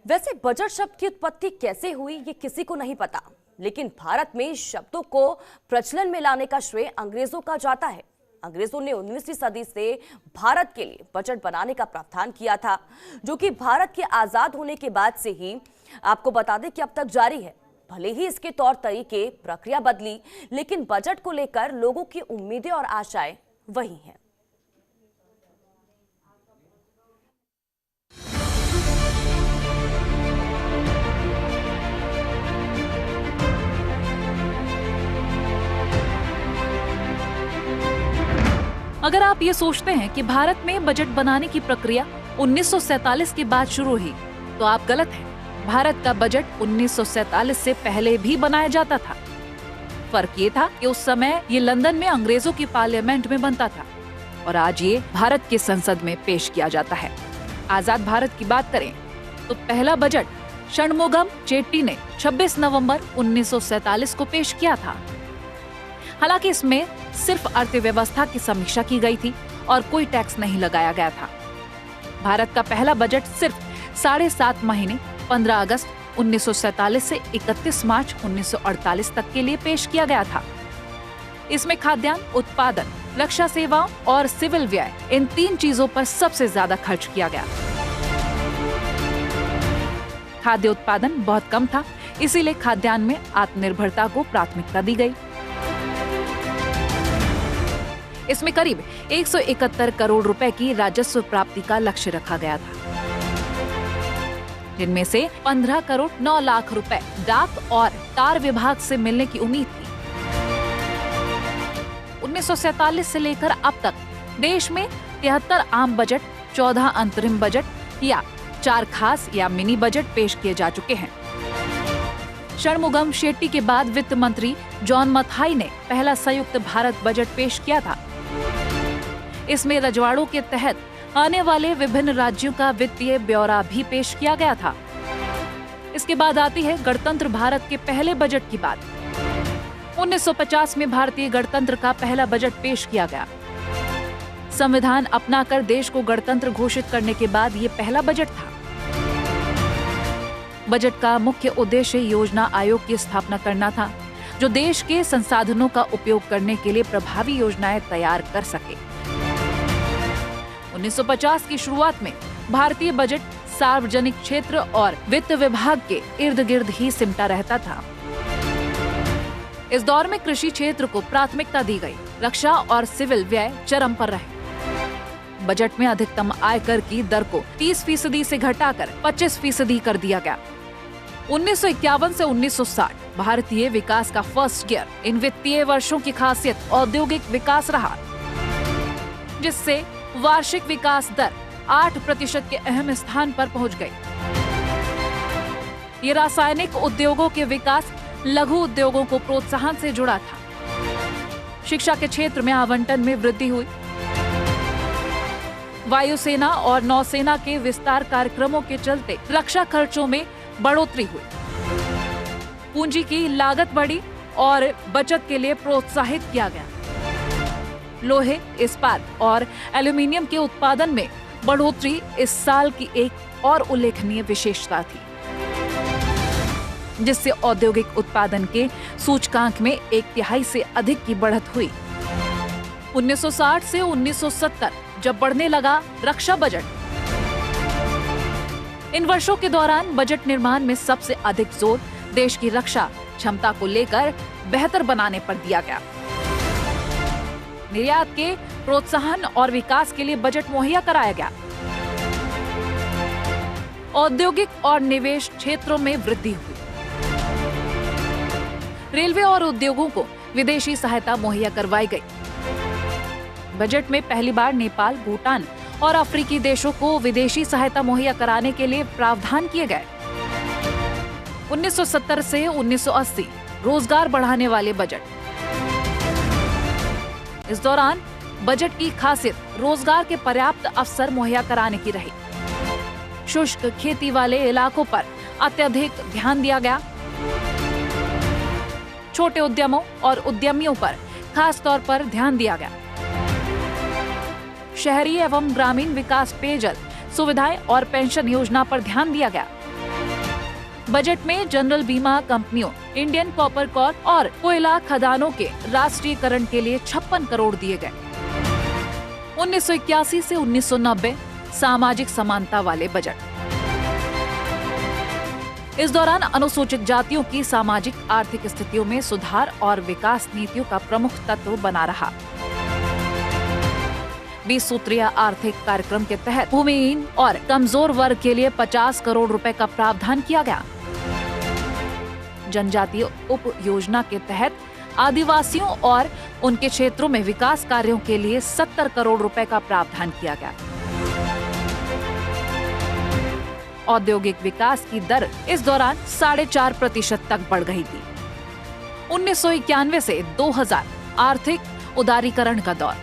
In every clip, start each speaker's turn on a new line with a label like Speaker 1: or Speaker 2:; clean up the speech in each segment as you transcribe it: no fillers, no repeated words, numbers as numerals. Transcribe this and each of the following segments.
Speaker 1: वैसे बजट शब्द की उत्पत्ति कैसे हुई ये किसी को नहीं पता, लेकिन भारत में शब्दों को प्रचलन में लाने का श्रेय अंग्रेजों का जाता है। अंग्रेजों ने 19वीं सदी से भारत के लिए बजट बनाने का प्रावधान किया था, जो कि भारत के आजाद होने के बाद से ही आपको बता दें कि अब तक जारी है। भले ही इसके तौर तरीके प्रक्रिया बदली, लेकिन बजट को लेकर लोगों की उम्मीदें और आशाएं वही हैं।
Speaker 2: अगर आप ये सोचते हैं कि भारत में बजट बनाने की प्रक्रिया 1947 के बाद शुरू हुई, तो आप गलत हैं। भारत का बजट 1947 से पहले भी बनाया जाता था। फर्क ये था कि उस समय ये लंदन में अंग्रेजों की पार्लियामेंट में बनता था और आज ये भारत के संसद में पेश किया जाता है। आजाद भारत की बात करें तो पहला बजट षणमुगम चेट्टी ने 26 नवंबर 1947 को पेश किया था। हालांकि इसमें सिर्फ अर्थव्यवस्था की समीक्षा की गई थी और कोई टैक्स नहीं लगाया गया था। भारत का पहला बजट सिर्फ 7.5 महीने 15 अगस्त 1947 से 31 मार्च 1948 तक के लिए पेश किया गया था। इसमें खाद्यान्न उत्पादन, रक्षा सेवाओं और सिविल व्यय, इन 3 चीजों पर सबसे ज्यादा खर्च किया गया। खाद्य उत्पादन बहुत कम था, इसीलिए खाद्यान्न में आत्मनिर्भरता को प्राथमिकता दी गई। इसमें करीब 171 करोड़ रुपए की राजस्व प्राप्ति का लक्ष्य रखा गया था, जिनमें से 15 करोड़ 9 लाख रुपए डाक और तार विभाग से मिलने की उम्मीद थी। 1947 से लेकर अब तक देश में 73 आम बजट, 14 अंतरिम बजट या 4 खास या मिनी बजट पेश किए जा चुके हैं। षणमुगम शेट्टी के बाद वित्त मंत्री जॉन मथाई ने पहला संयुक्त भारत बजट पेश किया था। इसमें रजवाड़ों के तहत आने वाले विभिन्न राज्यों का वित्तीय ब्यौरा भी पेश किया गया था। इसके बाद आती है गणतंत्र भारत के पहले बजट की बात। 1950 में भारतीय गणतंत्र का पहला बजट पेश किया गया। संविधान अपनाकर देश को गणतंत्र घोषित करने के बाद ये पहला बजट था। बजट का मुख्य उद्देश्य योजना आयोग की स्थापना करना था, जो देश के संसाधनों का उपयोग करने के लिए प्रभावी योजनाएं तैयार कर सके। 1950 की शुरुआत में भारतीय बजट सार्वजनिक क्षेत्र और वित्त विभाग के इर्द गिर्द ही सिमटा रहता था। इस दौर में कृषि क्षेत्र को प्राथमिकता दी गई। रक्षा और सिविल व्यय चरम पर रहे। बजट में अधिकतम आयकर की दर को 30% से घटाकर 25% कर दिया गया। 1951 से 1960 भारतीय विकास का फर्स्ट गियर। इन वित्तीय वर्षों की खासियत औद्योगिक विकास रहा, जिससे वार्षिक विकास दर 8% के अहम स्थान पर पहुंच गई। ये रासायनिक उद्योगों के विकास, लघु उद्योगों को प्रोत्साहन से जुड़ा था। शिक्षा के क्षेत्र में आवंटन में वृद्धि हुई। वायुसेना और नौसेना के विस्तार कार्यक्रमों के चलते रक्षा खर्चों में बढ़ोतरी हुई। पूंजी की लागत बढ़ी और बचत के लिए प्रोत्साहित किया गया। लोहे, इस्पात और एल्यूमीनियम के उत्पादन में बढ़ोतरी इस साल की एक और उल्लेखनीय विशेषता थी, जिससे औद्योगिक उत्पादन के सूचकांक में 1/3 से अधिक की बढ़त हुई। 1960 से 1970 जब बढ़ने लगा रक्षा बजट, इन वर्षों के दौरान बजट निर्माण में सबसे अधिक जोर देश की रक्षा क्षमता को लेकर बेहतर बनाने पर दिया गया। निर्यात के प्रोत्साहन और विकास के लिए बजट मुहैया कराया गया। औद्योगिक और निवेश क्षेत्रों में वृद्धि हुई। रेलवे और उद्योगों को विदेशी सहायता मुहैया करवाई गई। बजट में पहली बार नेपाल, भूटान और अफ्रीकी देशों को विदेशी सहायता मुहैया कराने के लिए प्रावधान किए गए। 1970 से 1980 रोजगार बढ़ाने वाले बजट। इस दौरान बजट की खासियत रोजगार के पर्याप्त अवसर मुहैया कराने की रही। शुष्क खेती वाले इलाकों पर अत्यधिक ध्यान दिया गया। छोटे उद्यमों और उद्यमियों पर खास तौर पर ध्यान दिया गया। शहरी एवं ग्रामीण विकास, पेयजल सुविधाएं और पेंशन योजना पर ध्यान दिया गया। बजट में जनरल बीमा कंपनियों, इंडियन कॉपर कॉर्प और कोयला खदानों के राष्ट्रीयकरण के लिए 56 करोड़ दिए गए। 1981 से 1990 सामाजिक समानता वाले बजट। इस दौरान अनुसूचित जातियों की सामाजिक आर्थिक स्थितियों में सुधार और विकास नीतियों का प्रमुख तत्व बना रहा। 20 सूत्रीय आर्थिक कार्यक्रम के तहत भूमिहीन और कमजोर वर्ग के लिए 50 करोड़ रुपए का प्रावधान किया गया। जनजातीय उप योजना के तहत आदिवासियों और उनके क्षेत्रों में विकास कार्यों के लिए 70 करोड़ रुपए का प्रावधान किया गया। औद्योगिक विकास की दर इस दौरान 4.5% तक बढ़ गई थी। 1991 से 2000 आर्थिक उदारीकरण का दौर।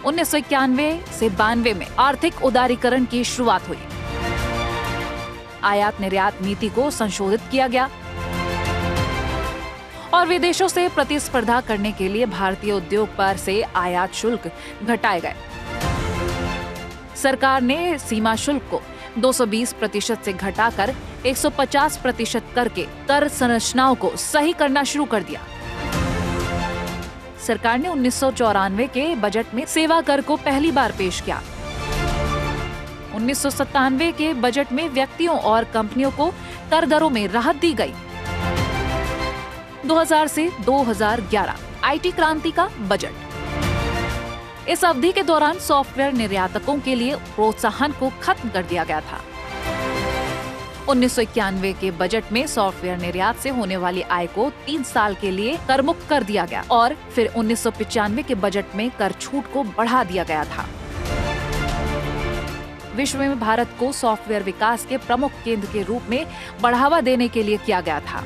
Speaker 2: 1991 से 92 में आर्थिक उदारीकरण की शुरुआत हुई। आयात निर्यात नीति को संशोधित किया गया और विदेशों से प्रतिस्पर्धा करने के लिए भारतीय उद्योग पर से आयात शुल्क घटाए गए। सरकार ने सीमा शुल्क को 220% से घटाकर 150% करके कर संरचनाओं को सही करना शुरू कर दिया। सरकार ने 1994 के बजट में सेवा कर को पहली बार पेश किया। 1997 के बजट में व्यक्तियों और कंपनियों को कर दरों में राहत दी गई। 2000 से 2011 आईटी क्रांति का बजट। इस अवधि के दौरान सॉफ्टवेयर निर्यातकों के लिए प्रोत्साहन को खत्म कर दिया गया था। 1991 के बजट में सॉफ्टवेयर निर्यात से होने वाली आय को 3 साल के लिए कर मुक्त कर दिया गया और फिर 1995 के बजट में कर छूट को बढ़ा दिया गया था। विश्व में भारत को सॉफ्टवेयर विकास के प्रमुख केंद्र के रूप में बढ़ावा देने के लिए किया गया था।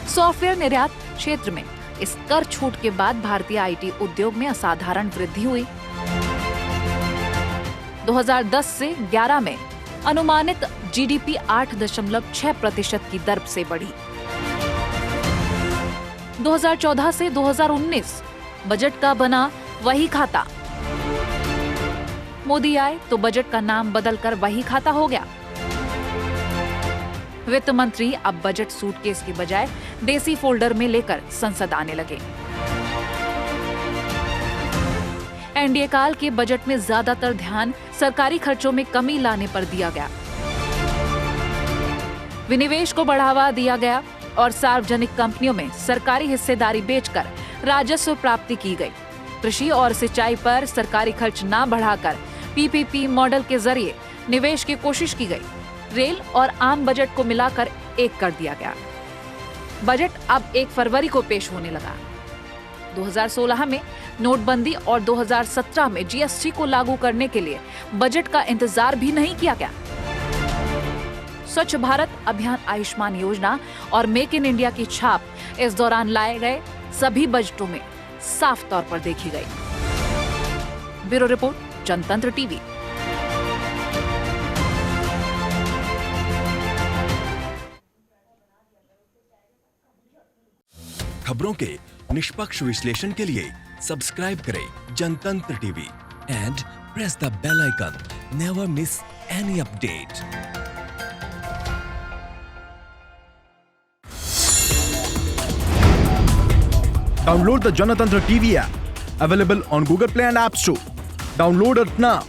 Speaker 2: सॉफ्टवेयर निर्यात क्षेत्र में इस कर छूट के बाद भारतीय आईटी उद्योग में असाधारण वृद्धि हुई। 2010 से 11 में अनुमानित जीडीपी 8.6% की दर से बढ़ी। 2014 से 2019 बजट का बना वही खाता। मोदी आए तो बजट का नाम बदलकर वही खाता हो गया। वित्त मंत्री अब बजट सूटकेस के बजाय देसी फोल्डर में लेकर संसद आने लगे। एनडीए काल के बजट में ज्यादातर ध्यान सरकारी खर्चों में कमी लाने पर दिया गया। विनिवेश को बढ़ावा दिया गया और सार्वजनिक कंपनियों में सरकारी हिस्सेदारी बेचकर राजस्व प्राप्ति की गई। कृषि और सिंचाई पर सरकारी खर्च न बढ़ाकर पीपीपी मॉडल के जरिए निवेश की कोशिश की गई। रेल और आम बजट को मिलाकर एक कर दिया गया। बजट अब 1 फरवरी को पेश होने लगा। 2016 में नोटबंदी और 2017 में जीएसटी को लागू करने के लिए बजट का इंतजार भी नहीं किया गया। स्वच्छ भारत अभियान, आयुष्मान योजना और मेक इन इंडिया की छाप इस दौरान लाए गए सभी बजटों में साफ तौर पर देखी गई। Bureau report, Janatantra TV.
Speaker 3: खबरों के निष्पक्ष विश्लेषण के लिए सब्सक्राइब करें Janatantra TV and press the bell icon. Never miss any update.
Speaker 4: Download the Janatantra TV app, available on Google Play and App Store. Download it now